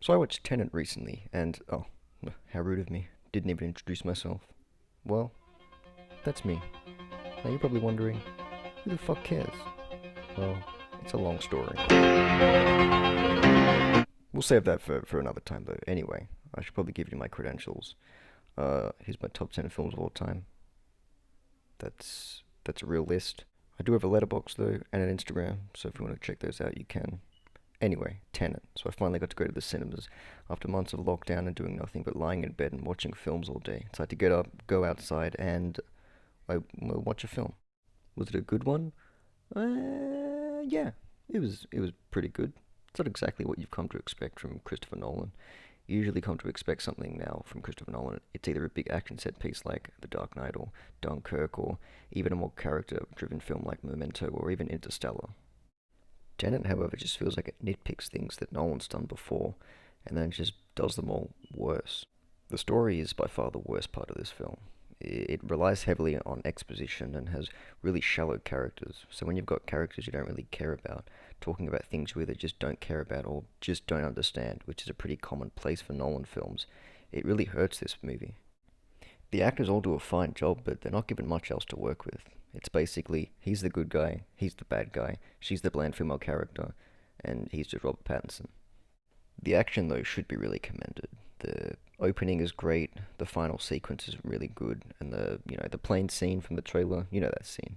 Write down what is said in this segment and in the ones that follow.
So I watched Tenet recently, and oh, how rude of me. Didn't even introduce myself. Well, that's me. Now you're probably wondering, who the fuck cares? Well, it's a long story. We'll save that for another time though. Anyway, I should probably give you my credentials. Here's my top 10 films of all time. That's a real list. I do have a letterbox though, and an Instagram, so if you want to check those out, you can. Anyway, Tenet. So I finally got to go to the cinemas after months of lockdown and doing nothing but lying in bed and watching films all day. So I had to get up, go outside, and watch a film. Was it a good one? Yeah, it was pretty good. It's not exactly what you've come to expect from Christopher Nolan. You usually come to expect something now from Christopher Nolan. It's either a big action set piece like The Dark Knight or Dunkirk, or even a more character-driven film like Memento or even Interstellar. Tenet, however, just feels like it nitpicks things that Nolan's done before, and then just does them all worse. The story is by far the worst part of this film. It relies heavily on exposition and has really shallow characters. So when you've got characters you don't really care about, talking about things you either just don't care about or just don't understand, which is a pretty common place for Nolan films, it really hurts this movie. The actors all do a fine job, but they're not given much else to work with. It's basically, he's the good guy, he's the bad guy, she's the bland female character, and he's just Robert Pattinson. The action, though, should be really commended. The opening is great, the final sequence is really good, and the plane scene from the trailer, you know that scene,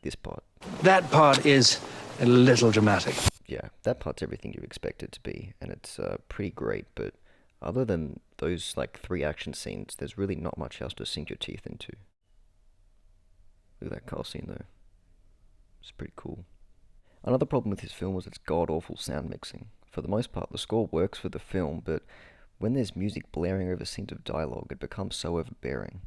this part. That part is a little dramatic. Yeah, that part's everything you expect it to be, and it's pretty great, but other than those, like, three action scenes, there's really not much else to sink your teeth into. Look at that car scene, though. It's pretty cool. Another problem with this film was its god-awful sound mixing. For the most part, the score works for the film, but when there's music blaring over scenes of dialogue, it becomes so overbearing.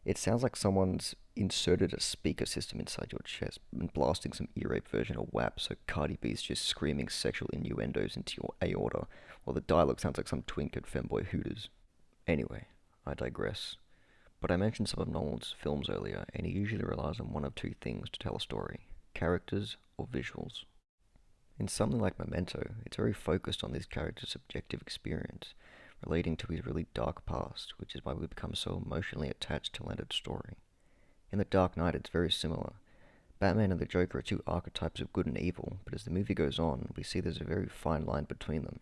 It sounds like someone's inserted a speaker system inside your chest and blasting some ear rape version of WAP, so Cardi B's just screaming sexual innuendos into your aorta, while the dialogue sounds like some twink at Femboy Hooters. Anyway, I digress. But I mentioned some of Nolan's films earlier, and he usually relies on one of two things to tell a story: characters or visuals. In something like Memento, it's very focused on this character's subjective experience, relating to his really dark past, which is why we become so emotionally attached to Leonard's story. In The Dark Knight, it's very similar. Batman and the Joker are two archetypes of good and evil, but as the movie goes on, we see there's a very fine line between them.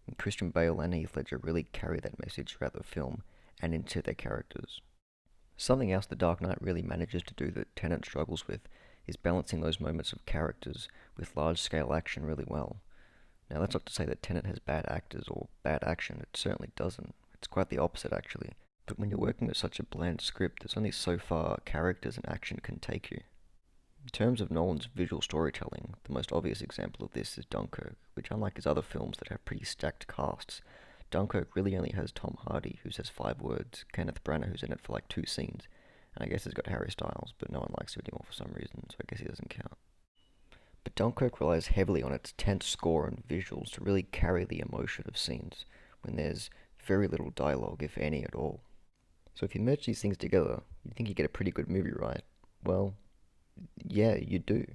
And Christian Bale and Heath Ledger really carry that message throughout the film, and into their characters. Something else The Dark Knight really manages to do that Tenet struggles with is balancing those moments of characters with large-scale action really well. Now, that's not to say that Tenet has bad actors or bad action, it certainly doesn't. It's quite the opposite, actually. But when you're working with such a bland script, there's only so far characters and action can take you. In terms of Nolan's visual storytelling, the most obvious example of this is Dunkirk, which, unlike his other films that have pretty stacked casts, Dunkirk really only has Tom Hardy, who says 5 words, Kenneth Branagh, who's in it for like 2 scenes, and I guess it's got Harry Styles, but no one likes him anymore for some reason, so I guess he doesn't count. But Dunkirk relies heavily on its tense score and visuals to really carry the emotion of scenes, when there's very little dialogue, if any at all. So if you merge these things together, you think you get a pretty good movie, right? Well, yeah, you do.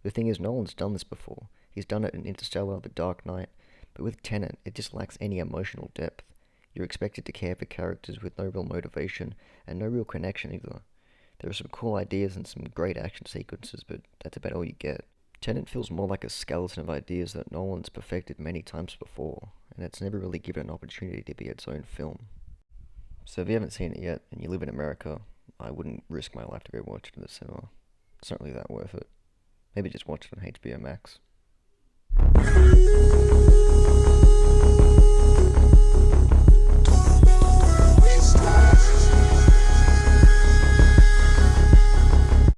The thing is, Nolan's done this before. He's done it in Interstellar, The Dark Knight, but with Tenet, it just lacks any emotional depth. You're expected to care for characters with no real motivation, and no real connection either. There are some cool ideas and some great action sequences, but that's about all you get. Tenet feels more like a skeleton of ideas that Nolan's perfected many times before, and it's never really given an opportunity to be its own film. So if you haven't seen it yet, and you live in America, I wouldn't risk my life to go watch it in the cinema. It's not really that worth it. Maybe just watch it on HBO Max.